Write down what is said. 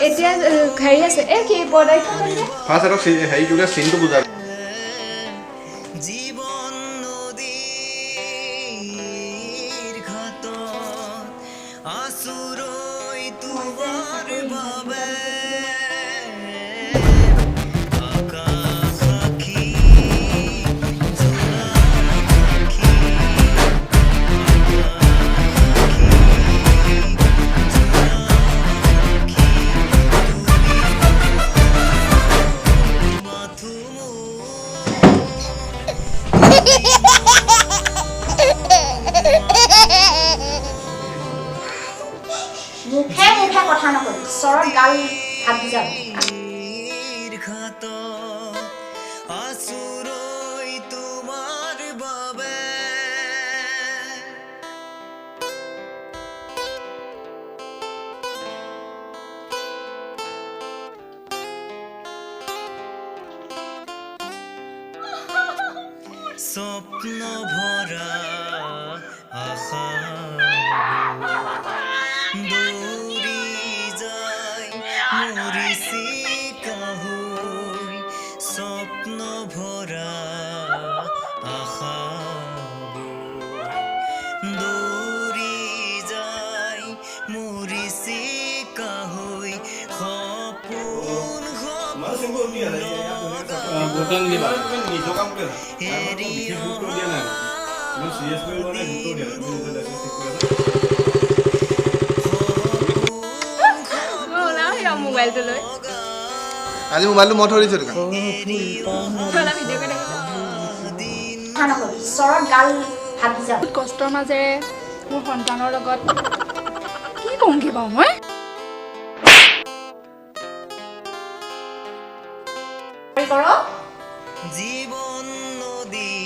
এতিয়া হেৰি আছে এই কি বৰ্ডাইখন ফাৰ্ষ্ট আৰু হেৰি তোলে চিনটো বুজা জীবন নদীৰ ঘাটত আছুৰৈ তোমাৰ বাবে আকাশ আখি জোৰা আখি মাথো মুখে মুখে কথা নকবি চৰত গাল ভাগি যাব ঘাটত আছুৰৈ তোমাৰ বাবে স্বপ্ন ভৰা আশা দৌৰি যায় মৰিচিকা হৈ স্বপ্ন ভৰা আশা দৌৰি যায় মৰিচিকা হৈ সপোন বটন দিবা নিজৰ কাম কৰে মোবাইলটো লৈ আজি মোবাইলটো মই থৈ দিছোঁ দোকান চৰত গাল ভাগি যাব কষ্টৰ মাজেৰে মোৰ সন্তানৰ লগত কি কওঁ কি পাওঁ মই জীৱন নদী